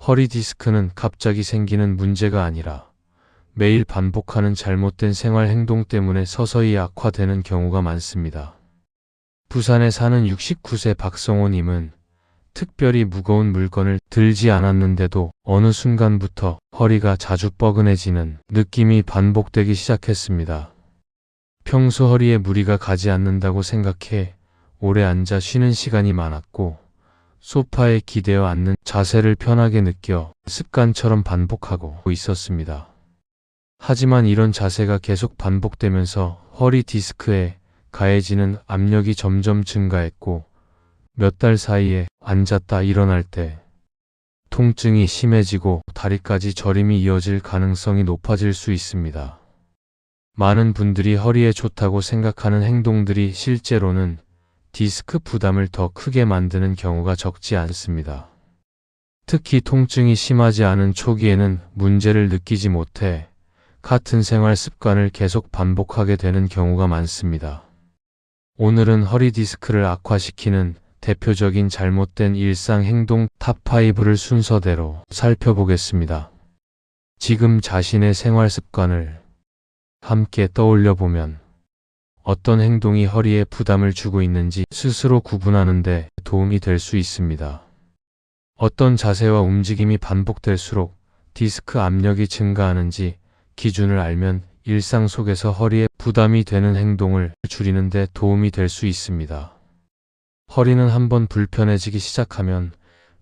허리 디스크는 갑자기 생기는 문제가 아니라 매일 반복하는 잘못된 생활 행동 때문에 서서히 악화되는 경우가 많습니다. 부산에 사는 69세 박성호님은 특별히 무거운 물건을 들지 않았는데도 어느 순간부터 허리가 자주 뻐근해지는 느낌이 반복되기 시작했습니다. 평소 허리에 무리가 가지 않는다고 생각해 오래 앉아 쉬는 시간이 많았고 소파에 기대어 앉는 자세를 편하게 느껴 습관처럼 반복하고 있었습니다. 하지만 이런 자세가 계속 반복되면서 허리 디스크에 가해지는 압력이 점점 증가했고 몇 달 사이에 앉았다 일어날 때 통증이 심해지고 다리까지 저림이 이어질 가능성이 높아질 수 있습니다. 많은 분들이 허리에 좋다고 생각하는 행동들이 실제로는 디스크 부담을 더 크게 만드는 경우가 적지 않습니다. 특히 통증이 심하지 않은 초기에는 문제를 느끼지 못해 같은 생활 습관을 계속 반복하게 되는 경우가 많습니다. 오늘은 허리 디스크를 악화시키는 대표적인 잘못된 일상 행동 탑5를 순서대로 살펴보겠습니다. 지금 자신의 생활 습관을 함께 떠올려 보면 어떤 행동이 허리에 부담을 주고 있는지 스스로 구분하는 데 도움이 될 수 있습니다. 어떤 자세와 움직임이 반복될수록 디스크 압력이 증가하는지 기준을 알면 일상 속에서 허리에 부담이 되는 행동을 줄이는 데 도움이 될 수 있습니다. 허리는 한번 불편해지기 시작하면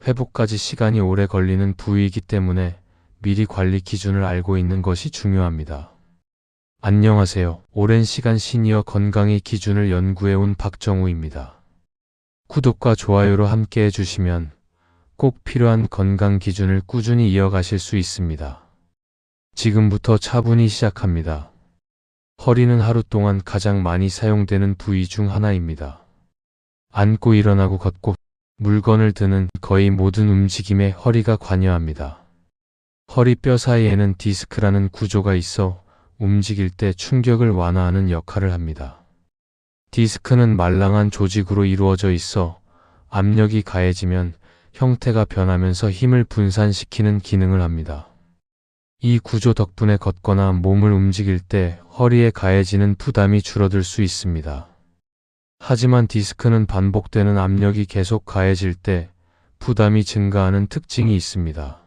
회복까지 시간이 오래 걸리는 부위이기 때문에 미리 관리 기준을 알고 있는 것이 중요합니다. 안녕하세요. 오랜 시간 시니어 건강의 기준을 연구해온 박정우입니다. 구독과 좋아요로 함께 해주시면 꼭 필요한 건강 기준을 꾸준히 이어가실 수 있습니다. 지금부터 차분히 시작합니다. 허리는 하루 동안 가장 많이 사용되는 부위 중 하나입니다. 앉고 일어나고 걷고 물건을 드는 거의 모든 움직임에 허리가 관여합니다. 허리뼈 사이에는 디스크라는 구조가 있어 움직일 때 충격을 완화하는 역할을 합니다. 디스크는 말랑한 조직으로 이루어져 있어 압력이 가해지면 형태가 변하면서 힘을 분산시키는 기능을 합니다. 이 구조 덕분에 걷거나 몸을 움직일 때 허리에 가해지는 부담이 줄어들 수 있습니다. 하지만 디스크는 반복되는 압력이 계속 가해질 때 부담이 증가하는 특징이 있습니다.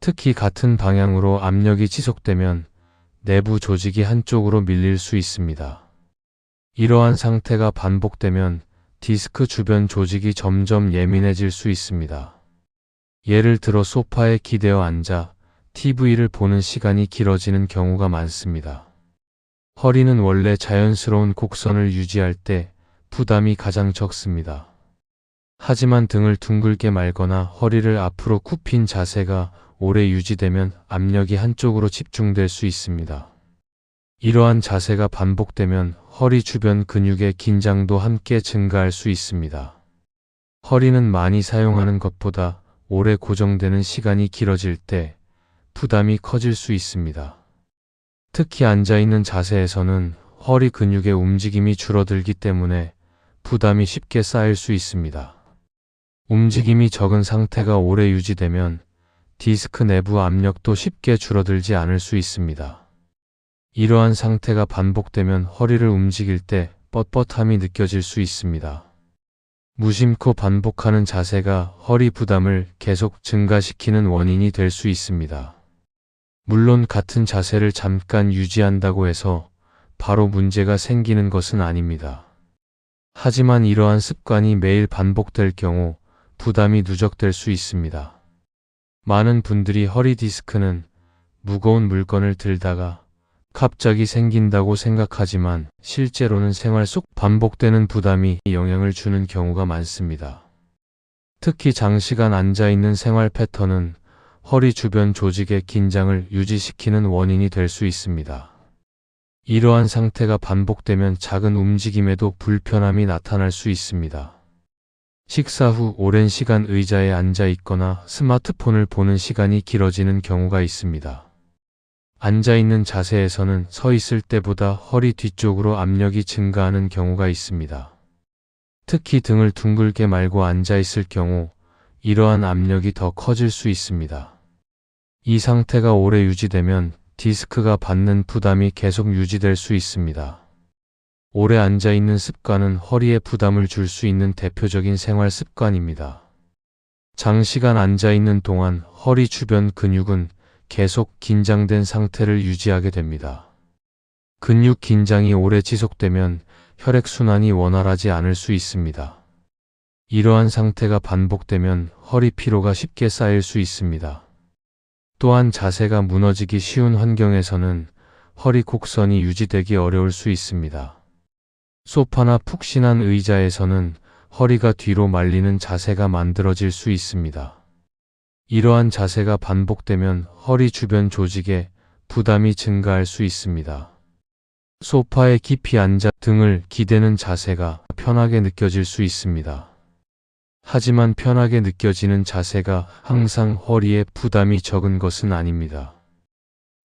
특히 같은 방향으로 압력이 지속되면 내부 조직이 한쪽으로 밀릴 수 있습니다. 이러한 상태가 반복되면 디스크 주변 조직이 점점 예민해질 수 있습니다. 예를 들어 소파에 기대어 앉아 TV를 보는 시간이 길어지는 경우가 많습니다. 허리는 원래 자연스러운 곡선을 유지할 때 부담이 가장 적습니다. 하지만 등을 둥글게 말거나 허리를 앞으로 굽힌 자세가 오래 유지되면 압력이 한쪽으로 집중될 수 있습니다. 이러한 자세가 반복되면 허리 주변 근육의 긴장도 함께 증가할 수 있습니다. 허리는 많이 사용하는 것보다 오래 고정되는 시간이 길어질 때 부담이 커질 수 있습니다. 특히 앉아있는 자세에서는 허리 근육의 움직임이 줄어들기 때문에 부담이 쉽게 쌓일 수 있습니다. 움직임이 적은 상태가 오래 유지되면 디스크 내부 압력도 쉽게 줄어들지 않을 수 있습니다. 이러한 상태가 반복되면 허리를 움직일 때 뻣뻣함이 느껴질 수 있습니다. 무심코 반복하는 자세가 허리 부담을 계속 증가시키는 원인이 될 수 있습니다. 물론 같은 자세를 잠깐 유지한다고 해서 바로 문제가 생기는 것은 아닙니다. 하지만 이러한 습관이 매일 반복될 경우 부담이 누적될 수 있습니다. 많은 분들이 허리 디스크는 무거운 물건을 들다가 갑자기 생긴다고 생각하지만 실제로는 생활 속 반복되는 부담이 영향을 주는 경우가 많습니다. 특히 장시간 앉아있는 생활 패턴은 허리 주변 조직의 긴장을 유지시키는 원인이 될 수 있습니다. 이러한 상태가 반복되면 작은 움직임에도 불편함이 나타날 수 있습니다. 식사 후 오랜 시간 의자에 앉아 있거나 스마트폰을 보는 시간이 길어지는 경우가 있습니다. 앉아있는 자세에서는 서 있을 때보다 허리 뒤쪽으로 압력이 증가하는 경우가 있습니다. 특히 등을 둥글게 말고 앉아있을 경우 이러한 압력이 더 커질 수 있습니다. 이 상태가 오래 유지되면 디스크가 받는 부담이 계속 유지될 수 있습니다. 오래 앉아있는 습관은 허리에 부담을 줄 수 있는 대표적인 생활 습관입니다. 장시간 앉아있는 동안 허리 주변 근육은 계속 긴장된 상태를 유지하게 됩니다. 근육 긴장이 오래 지속되면 혈액순환이 원활하지 않을 수 있습니다. 이러한 상태가 반복되면 허리 피로가 쉽게 쌓일 수 있습니다. 또한 자세가 무너지기 쉬운 환경에서는 허리 곡선이 유지되기 어려울 수 있습니다. 소파나 푹신한 의자에서는 허리가 뒤로 말리는 자세가 만들어질 수 있습니다. 이러한 자세가 반복되면 허리 주변 조직에 부담이 증가할 수 있습니다. 소파에 깊이 앉아 등을 기대는 자세가 편하게 느껴질 수 있습니다. 하지만 편하게 느껴지는 자세가 항상 허리에 부담이 적은 것은 아닙니다.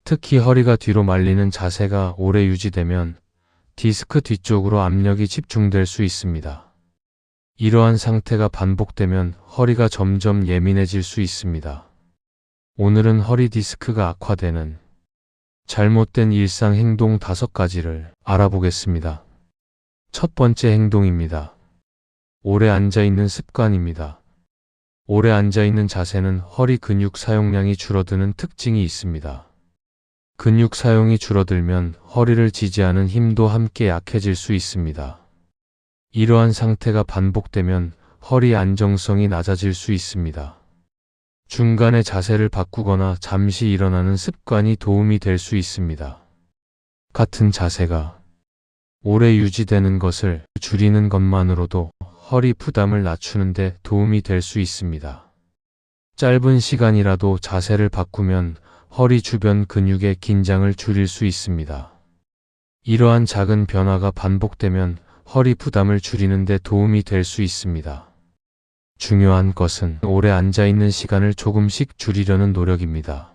특히 허리가 뒤로 말리는 자세가 오래 유지되면 디스크 뒤쪽으로 압력이 집중될 수 있습니다. 이러한 상태가 반복되면 허리가 점점 예민해질 수 있습니다. 오늘은 허리 디스크가 악화되는 잘못된 일상 행동 5가지를 알아보겠습니다. 첫 번째 행동입니다. 오래 앉아있는 습관입니다. 오래 앉아있는 자세는 허리 근육 사용량이 줄어드는 특징이 있습니다. 근육 사용이 줄어들면 허리를 지지하는 힘도 함께 약해질 수 있습니다. 이러한 상태가 반복되면 허리 안정성이 낮아질 수 있습니다. 중간에 자세를 바꾸거나 잠시 일어나는 습관이 도움이 될 수 있습니다. 같은 자세가 오래 유지되는 것을 줄이는 것만으로도 허리 부담을 낮추는 데 도움이 될 수 있습니다. 짧은 시간이라도 자세를 바꾸면 허리 주변 근육의 긴장을 줄일 수 있습니다. 이러한 작은 변화가 반복되면 허리 부담을 줄이는 데 도움이 될 수 있습니다. 중요한 것은 오래 앉아있는 시간을 조금씩 줄이려는 노력입니다.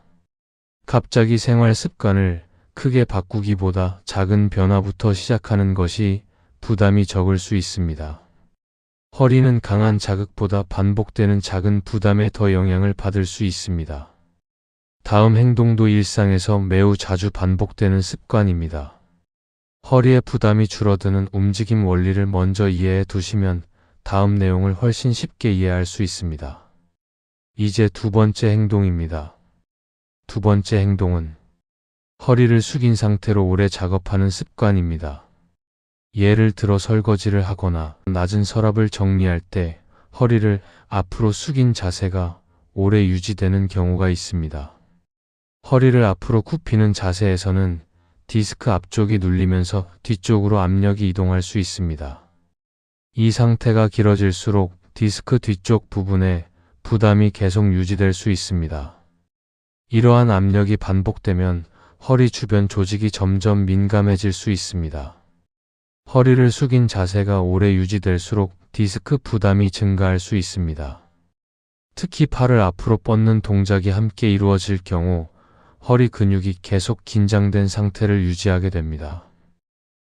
갑자기 생활 습관을 크게 바꾸기보다 작은 변화부터 시작하는 것이 부담이 적을 수 있습니다. 허리는 강한 자극보다 반복되는 작은 부담에 더 영향을 받을 수 있습니다. 다음 행동도 일상에서 매우 자주 반복되는 습관입니다. 허리에 부담이 줄어드는 움직임 원리를 먼저 이해해 두시면 다음 내용을 훨씬 쉽게 이해할 수 있습니다. 이제 두 번째 행동입니다. 두 번째 행동은 허리를 숙인 상태로 오래 작업하는 습관입니다. 예를 들어 설거지를 하거나 낮은 서랍을 정리할 때 허리를 앞으로 숙인 자세가 오래 유지되는 경우가 있습니다. 허리를 앞으로 굽히는 자세에서는 디스크 앞쪽이 눌리면서 뒤쪽으로 압력이 이동할 수 있습니다. 이 상태가 길어질수록 디스크 뒤쪽 부분에 부담이 계속 유지될 수 있습니다. 이러한 압력이 반복되면 허리 주변 조직이 점점 민감해질 수 있습니다. 허리를 숙인 자세가 오래 유지될수록 디스크 부담이 증가할 수 있습니다. 특히 팔을 앞으로 뻗는 동작이 함께 이루어질 경우 허리 근육이 계속 긴장된 상태를 유지하게 됩니다.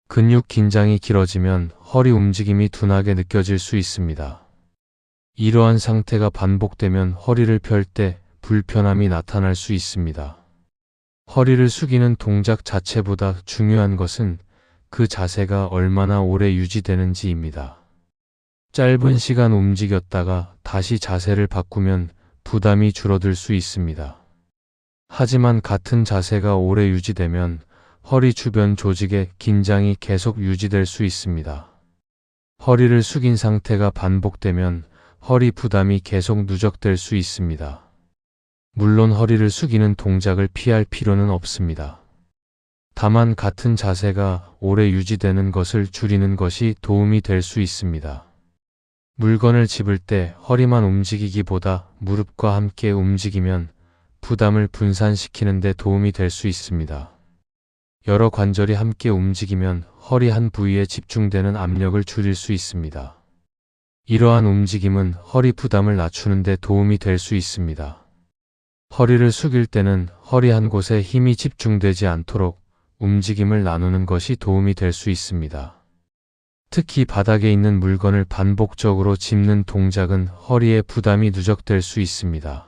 근육 긴장이 길어지면 허리 움직임이 둔하게 느껴질 수 있습니다. 이러한 상태가 반복되면 허리를 펼 때 불편함이 나타날 수 있습니다. 허리를 숙이는 동작 자체보다 중요한 것은 그 자세가 얼마나 오래 유지되는지입니다. 짧은 시간 움직였다가 다시 자세를 바꾸면 부담이 줄어들 수 있습니다. 하지만 같은 자세가 오래 유지되면 허리 주변 조직의 긴장이 계속 유지될 수 있습니다. 허리를 숙인 상태가 반복되면 허리 부담이 계속 누적될 수 있습니다. 물론 허리를 숙이는 동작을 피할 필요는 없습니다. 다만 같은 자세가 오래 유지되는 것을 줄이는 것이 도움이 될 수 있습니다. 물건을 집을 때 허리만 움직이기보다 무릎과 함께 움직이면 부담을 분산시키는 데 도움이 될 수 있습니다. 여러 관절이 함께 움직이면 허리 한 부위에 집중되는 압력을 줄일 수 있습니다. 이러한 움직임은 허리 부담을 낮추는 데 도움이 될 수 있습니다. 허리를 숙일 때는 허리 한 곳에 힘이 집중되지 않도록 움직임을 나누는 것이 도움이 될 수 있습니다. 특히 바닥에 있는 물건을 반복적으로 짚는 동작은 허리에 부담이 누적될 수 있습니다.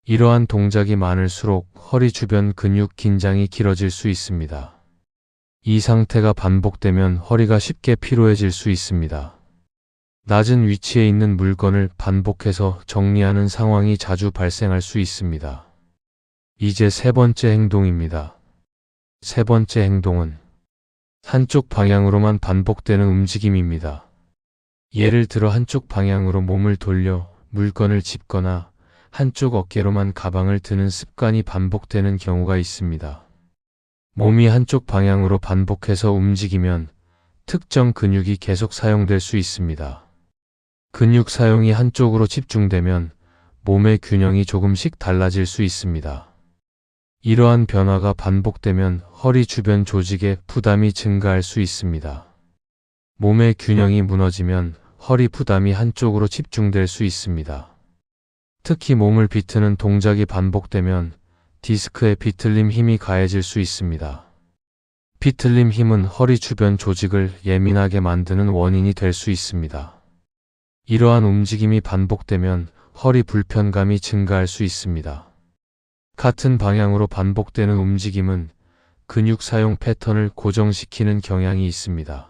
이러한 동작이 많을수록 허리 주변 근육 긴장이 길어질 수 있습니다. 이 상태가 반복되면 허리가 쉽게 피로해질 수 있습니다. 낮은 위치에 있는 물건을 반복해서 정리하는 상황이 자주 발생할 수 있습니다. 이제 세 번째 행동입니다. 세 번째 행동은 한쪽 방향으로만 반복되는 움직임입니다. 예를 들어 한쪽 방향으로 몸을 돌려 물건을 짚거나 한쪽 어깨로만 가방을 드는 습관이 반복되는 경우가 있습니다. 몸이 한쪽 방향으로 반복해서 움직이면 특정 근육이 계속 사용될 수 있습니다. 근육 사용이 한쪽으로 집중되면 몸의 균형이 조금씩 달라질 수 있습니다. 이러한 변화가 반복되면 허리 주변 조직에 부담이 증가할 수 있습니다. 몸의 균형이 무너지면 허리 부담이 한쪽으로 집중될 수 있습니다. 특히 몸을 비트는 동작이 반복되면 디스크의 비틀림 힘이 가해질 수 있습니다. 비틀림 힘은 허리 주변 조직을 예민하게 만드는 원인이 될 수 있습니다. 이러한 움직임이 반복되면 허리 불편감이 증가할 수 있습니다. 같은 방향으로 반복되는 움직임은 근육 사용 패턴을 고정시키는 경향이 있습니다.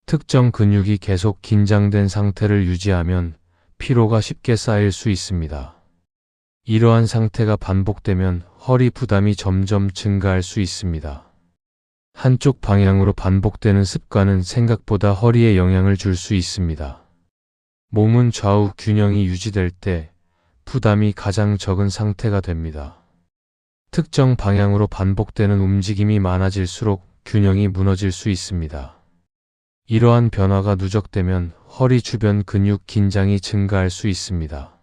특정 근육이 계속 긴장된 상태를 유지하면 피로가 쉽게 쌓일 수 있습니다. 이러한 상태가 반복되면 허리 부담이 점점 증가할 수 있습니다. 한쪽 방향으로 반복되는 습관은 생각보다 허리에 영향을 줄 수 있습니다. 몸은 좌우 균형이 유지될 때 부담이 가장 적은 상태가 됩니다. 특정 방향으로 반복되는 움직임이 많아질수록 균형이 무너질 수 있습니다. 이러한 변화가 누적되면 허리 주변 근육 긴장이 증가할 수 있습니다.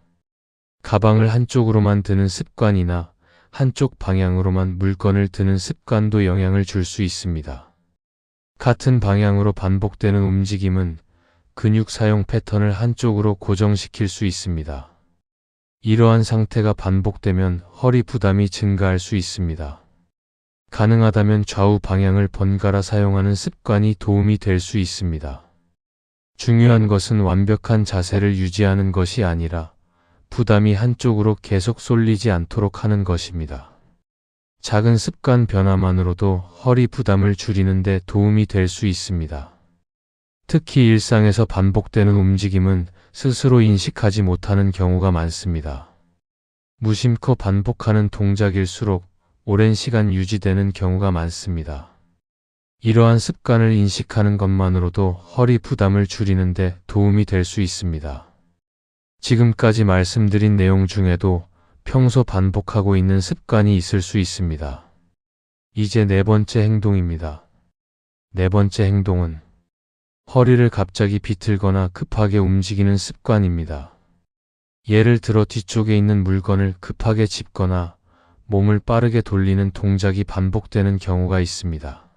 가방을 한쪽으로만 드는 습관이나 한쪽 방향으로만 물건을 드는 습관도 영향을 줄 수 있습니다. 같은 방향으로 반복되는 움직임은 근육 사용 패턴을 한쪽으로 고정시킬 수 있습니다. 이러한 상태가 반복되면 허리 부담이 증가할 수 있습니다. 가능하다면 좌우 방향을 번갈아 사용하는 습관이 도움이 될 수 있습니다. 중요한 것은 완벽한 자세를 유지하는 것이 아니라 부담이 한쪽으로 계속 쏠리지 않도록 하는 것입니다. 작은 습관 변화만으로도 허리 부담을 줄이는 데 도움이 될 수 있습니다. 특히 일상에서 반복되는 움직임은 스스로 인식하지 못하는 경우가 많습니다. 무심코 반복하는 동작일수록 오랜 시간 유지되는 경우가 많습니다. 이러한 습관을 인식하는 것만으로도 허리 부담을 줄이는 데 도움이 될 수 있습니다. 지금까지 말씀드린 내용 중에도 평소 반복하고 있는 습관이 있을 수 있습니다. 이제 네 번째 행동입니다. 네 번째 행동은 허리를 갑자기 비틀거나 급하게 움직이는 습관입니다. 예를 들어 뒤쪽에 있는 물건을 급하게 짚거나 몸을 빠르게 돌리는 동작이 반복되는 경우가 있습니다.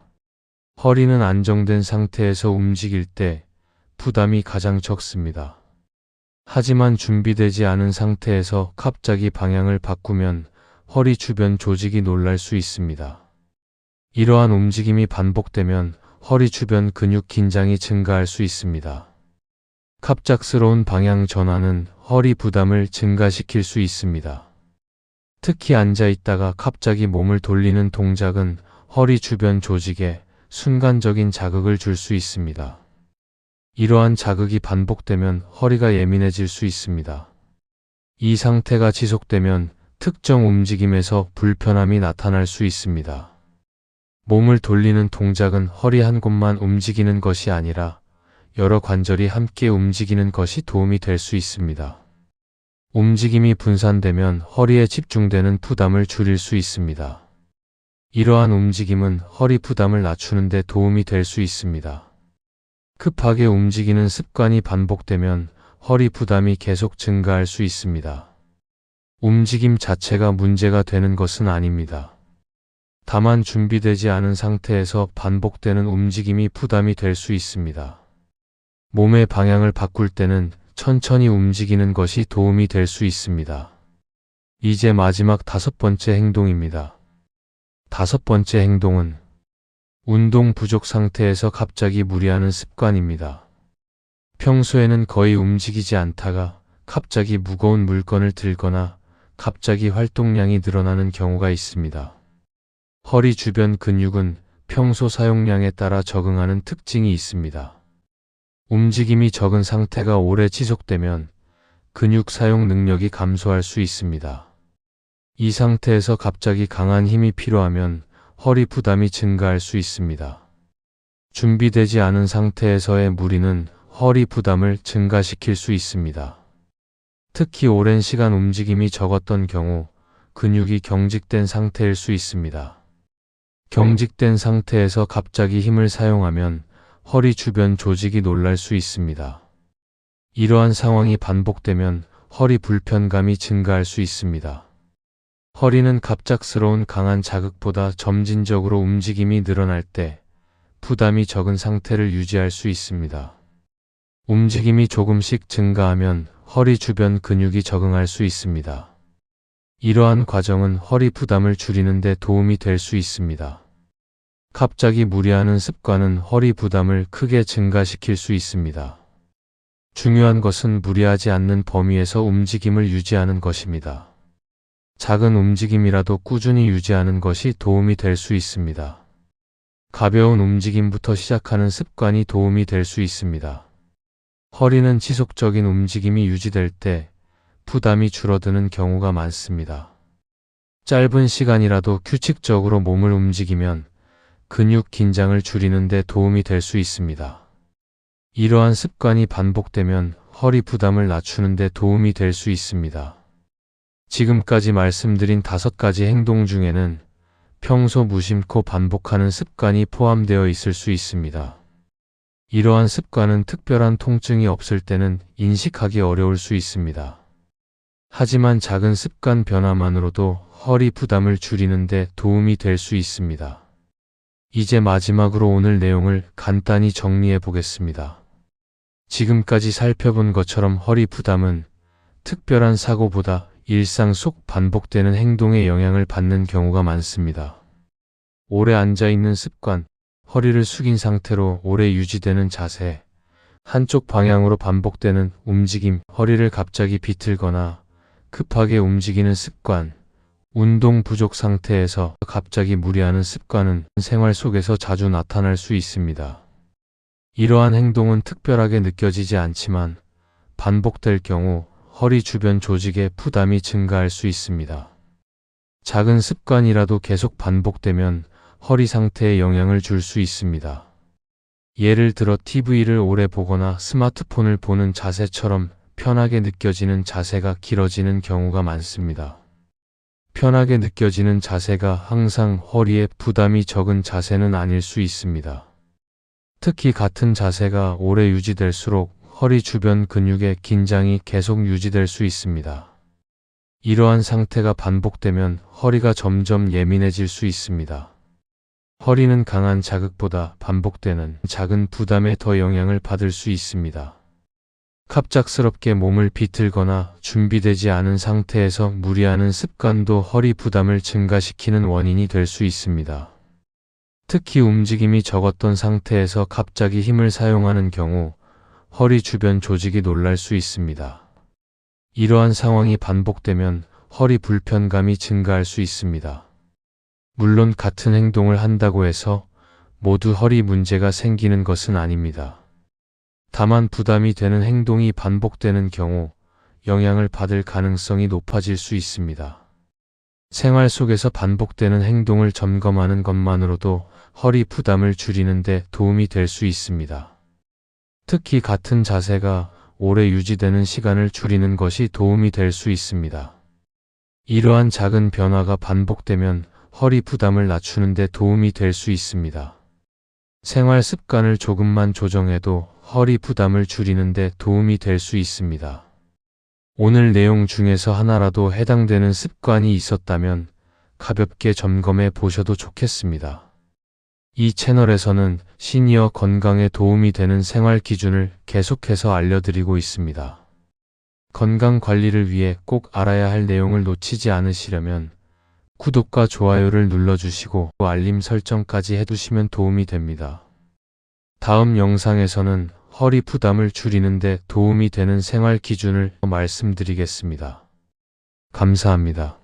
허리는 안정된 상태에서 움직일 때 부담이 가장 적습니다. 하지만 준비되지 않은 상태에서 갑자기 방향을 바꾸면 허리 주변 조직이 놀랄 수 있습니다. 이러한 움직임이 반복되면 허리 주변 근육 긴장이 증가할 수 있습니다. 갑작스러운 방향 전환은 허리 부담을 증가시킬 수 있습니다. 특히 앉아 있다가 갑자기 몸을 돌리는 동작은 허리 주변 조직에 순간적인 자극을 줄 수 있습니다. 이러한 자극이 반복되면 허리가 예민해질 수 있습니다. 이 상태가 지속되면 특정 움직임에서 불편함이 나타날 수 있습니다. 몸을 돌리는 동작은 허리 한 곳만 움직이는 것이 아니라 여러 관절이 함께 움직이는 것이 도움이 될 수 있습니다. 움직임이 분산되면 허리에 집중되는 부담을 줄일 수 있습니다. 이러한 움직임은 허리 부담을 낮추는 데 도움이 될 수 있습니다. 급하게 움직이는 습관이 반복되면 허리 부담이 계속 증가할 수 있습니다. 움직임 자체가 문제가 되는 것은 아닙니다. 다만 준비되지 않은 상태에서 반복되는 움직임이 부담이 될 수 있습니다. 몸의 방향을 바꿀 때는 천천히 움직이는 것이 도움이 될 수 있습니다. 이제 마지막 다섯 번째 행동입니다. 다섯 번째 행동은 운동 부족 상태에서 갑자기 무리하는 습관입니다. 평소에는 거의 움직이지 않다가 갑자기 무거운 물건을 들거나 갑자기 활동량이 늘어나는 경우가 있습니다. 허리 주변 근육은 평소 사용량에 따라 적응하는 특징이 있습니다. 움직임이 적은 상태가 오래 지속되면 근육 사용 능력이 감소할 수 있습니다. 이 상태에서 갑자기 강한 힘이 필요하면 허리 부담이 증가할 수 있습니다. 준비되지 않은 상태에서의 무리는 허리 부담을 증가시킬 수 있습니다. 특히 오랜 시간 움직임이 적었던 경우 근육이 경직된 상태일 수 있습니다. 경직된 상태에서 갑자기 힘을 사용하면 허리 주변 조직이 놀랄 수 있습니다. 이러한 상황이 반복되면 허리 불편감이 증가할 수 있습니다. 허리는 갑작스러운 강한 자극보다 점진적으로 움직임이 늘어날 때 부담이 적은 상태를 유지할 수 있습니다. 움직임이 조금씩 증가하면 허리 주변 근육이 적응할 수 있습니다. 이러한 과정은 허리 부담을 줄이는 데 도움이 될 수 있습니다. 갑자기 무리하는 습관은 허리 부담을 크게 증가시킬 수 있습니다. 중요한 것은 무리하지 않는 범위에서 움직임을 유지하는 것입니다. 작은 움직임이라도 꾸준히 유지하는 것이 도움이 될 수 있습니다. 가벼운 움직임부터 시작하는 습관이 도움이 될 수 있습니다. 허리는 지속적인 움직임이 유지될 때 부담이 줄어드는 경우가 많습니다. 짧은 시간이라도 규칙적으로 몸을 움직이면 근육 긴장을 줄이는 데 도움이 될 수 있습니다. 이러한 습관이 반복되면 허리 부담을 낮추는 데 도움이 될 수 있습니다. 지금까지 말씀드린 5가지 행동 중에는 평소 무심코 반복하는 습관이 포함되어 있을 수 있습니다. 이러한 습관은 특별한 통증이 없을 때는 인식하기 어려울 수 있습니다. 하지만 작은 습관 변화만으로도 허리 부담을 줄이는 데 도움이 될 수 있습니다. 이제 마지막으로 오늘 내용을 간단히 정리해 보겠습니다. 지금까지 살펴본 것처럼 허리 부담은 특별한 사고보다 일상 속 반복되는 행동에 영향을 받는 경우가 많습니다. 오래 앉아있는 습관, 허리를 숙인 상태로 오래 유지되는 자세, 한쪽 방향으로 반복되는 움직임, 허리를 갑자기 비틀거나 급하게 움직이는 습관, 운동 부족 상태에서 갑자기 무리하는 습관은 생활 속에서 자주 나타날 수 있습니다. 이러한 행동은 특별하게 느껴지지 않지만 반복될 경우 허리 주변 조직에 부담이 증가할 수 있습니다. 작은 습관이라도 계속 반복되면 허리 상태에 영향을 줄 수 있습니다. 예를 들어 TV를 오래 보거나 스마트폰을 보는 자세처럼 편하게 느껴지는 자세가 길어지는 경우가 많습니다. 편하게 느껴지는 자세가 항상 허리에 부담이 적은 자세는 아닐 수 있습니다. 특히 같은 자세가 오래 유지될수록 허리 주변 근육의 긴장이 계속 유지될 수 있습니다. 이러한 상태가 반복되면 허리가 점점 예민해질 수 있습니다. 허리는 강한 자극보다 반복되는 작은 부담에 더 영향을 받을 수 있습니다. 갑작스럽게 몸을 비틀거나 준비되지 않은 상태에서 무리하는 습관도 허리 부담을 증가시키는 원인이 될 수 있습니다. 특히 움직임이 적었던 상태에서 갑자기 힘을 사용하는 경우 허리 주변 조직이 놀랄 수 있습니다. 이러한 상황이 반복되면 허리 불편감이 증가할 수 있습니다. 물론 같은 행동을 한다고 해서 모두 허리 문제가 생기는 것은 아닙니다. 다만 부담이 되는 행동이 반복되는 경우 영향을 받을 가능성이 높아질 수 있습니다. 생활 속에서 반복되는 행동을 점검하는 것만으로도 허리 부담을 줄이는 데 도움이 될 수 있습니다. 특히 같은 자세가 오래 유지되는 시간을 줄이는 것이 도움이 될 수 있습니다. 이러한 작은 변화가 반복되면 허리 부담을 낮추는 데 도움이 될 수 있습니다. 생활 습관을 조금만 조정해도 허리 부담을 줄이는 데 도움이 될 수 있습니다. 오늘 내용 중에서 하나라도 해당되는 습관이 있었다면 가볍게 점검해 보셔도 좋겠습니다. 이 채널에서는 시니어 건강에 도움이 되는 생활 기준을 계속해서 알려드리고 있습니다. 건강 관리를 위해 꼭 알아야 할 내용을 놓치지 않으시려면 구독과 좋아요를 눌러주시고 알림 설정까지 해두시면 도움이 됩니다. 다음 영상에서는 허리 부담을 줄이는 데 도움이 되는 생활 기준을 말씀드리겠습니다. 감사합니다.